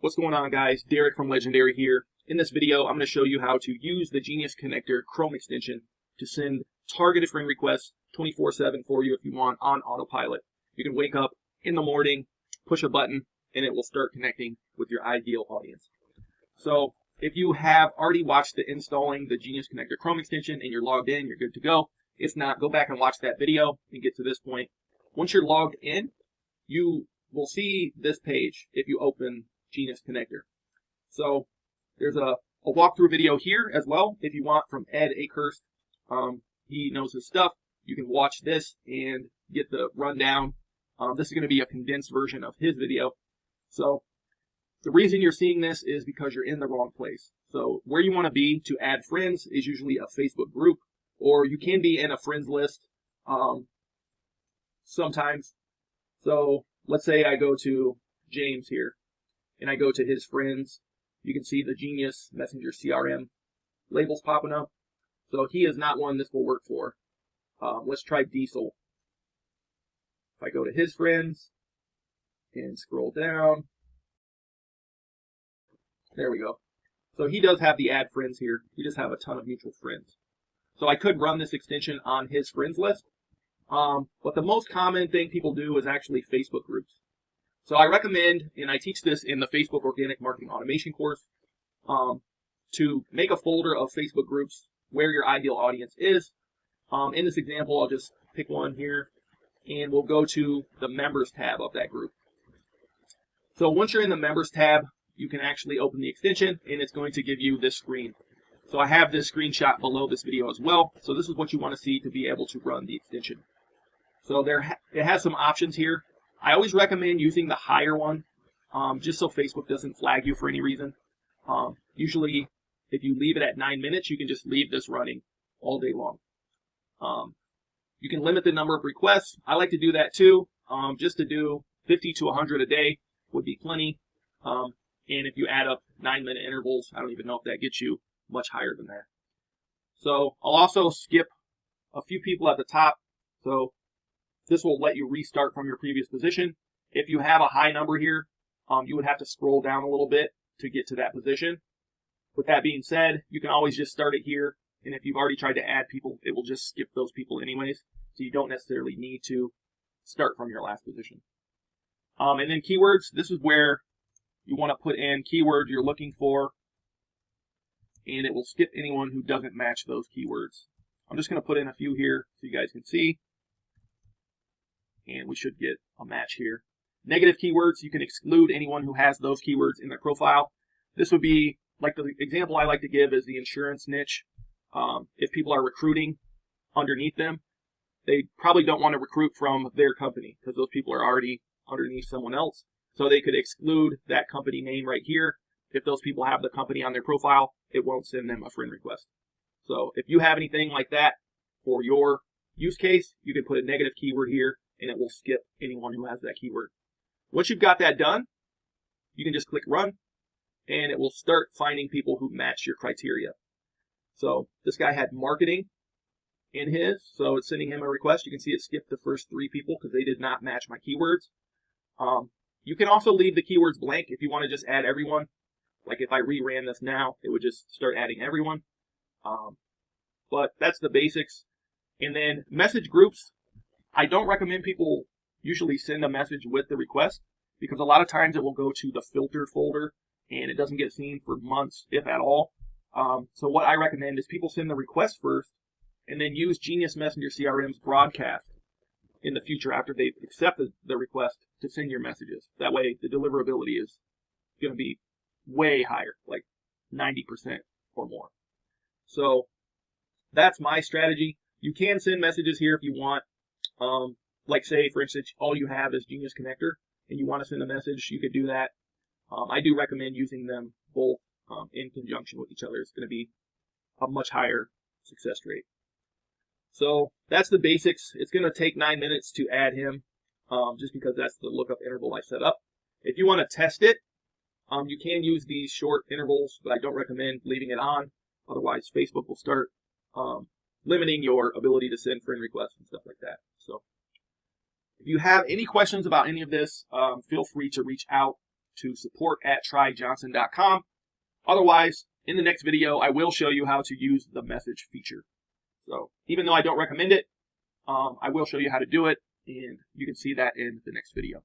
What's going on, guys? Derek from Legendary here. In this video, I'm going to show you how to use the Genius Connector Chrome extension to send targeted friend requests 24/7 for you if you want on autopilot. You can wake up in the morning, push a button, and it will start connecting with your ideal audience. So if you have already watched the installing the Genius Connector Chrome extension and you're logged in, you're good to go. If not, go back and watch that video and get to this point. Once you're logged in, you will see this page if you open Genius Connector. So there's a walkthrough video here as well if you want from Ed Akehurst. He knows his stuff. You can watch this and get the rundown. This is going to be a condensed version of his video. So the reason you're seeing this is because you're in the wrong place. So where you want to be to add friends is usually a Facebook group, or you can be in a friends list sometimes. So let's say I go to James here, and I go to his friends. You can see the Genius Messenger CRM labels popping up. So he is not one this will work for. Let's try Diesel. If I go to his friends and scroll down, there we go. So he does have the add friends here. We just have a ton of mutual friends. So I could run this extension on his friends list. But the most common thing people do is actually Facebook groups. So I recommend, and I teach this in the Facebook Organic Marketing Automation course, to make a folder of Facebook groups where your ideal audience is. In this example, I'll just pick one here, and we'll go to the Members tab of that group. So once you're in the Members tab, you can actually open the extension, and it's going to give you this screen. So I have this screenshot below this video as well. So this is what you want to see to be able to run the extension. So it has some options here. I always recommend using the higher one, just so Facebook doesn't flag you for any reason. Usually, if you leave it at 9 minutes, you can just leave this running all day long. You can limit the number of requests. I like to do that too. Just to do 50 to 100 a day would be plenty. And if you add up 9-minute intervals, I don't even know if that gets you much higher than that. So I'll also skip a few people at the top. So this will let you restart from your previous position. If you have a high number here, you would have to scroll down a little bit to get to that position. With that being said, you can always just start it here. And if you've already tried to add people, it will just skip those people anyways. So you don't necessarily need to start from your last position. And then keywords, this is where you want to put in keywords you're looking for, and it will skip anyone who doesn't match those keywords. I'm just going to put in a few here so you guys can see, and we should get a match here. Negative keywords, you can exclude anyone who has those keywords in their profile. This would be, like the example I like to give is the insurance niche. If people are recruiting underneath them, they probably don't want to recruit from their company because those people are already underneath someone else. So they could exclude that company name right here. If those people have the company on their profile, it won't send them a friend request. So if you have anything like that for your use case, you can put a negative keyword here, and it will skip anyone who has that keyword. Once you've got that done, you can just click Run, and it will start finding people who match your criteria. So this guy had marketing in his, so it's sending him a request. You can see it skipped the first 3 people because they did not match my keywords. You can also leave the keywords blank if you want to just add everyone. Like if I reran this now, it would just start adding everyone. But that's the basics. And then message groups, I don't recommend people usually send a message with the request because a lot of times it will go to the filtered folder and it doesn't get seen for months, if at all. So what I recommend is people send the request first and then use Genius Messenger CRM's broadcast in the future after they've accepted the request to send your messages. That way the deliverability is going to be way higher, like 90% or more. So that's my strategy. You can send messages here if you want. Like say, for instance, all you have is Genius Connector and you want to send a message, you could do that. I do recommend using them both in conjunction with each other. It's going to be a much higher success rate. So that's the basics. It's going to take 9 minutes to add him, just because that's the lookup interval I set up. If you want to test it, you can use these short intervals, but I don't recommend leaving it on. Otherwise, Facebook will start limiting your ability to send friend requests and stuff like that. So if you have any questions about any of this, feel free to reach out. to support@tryjohnson.com. Otherwise, in the next video, I will show you how to use the message feature. So even though I don't recommend it, I will show you how to do it, and you can see that in the next video.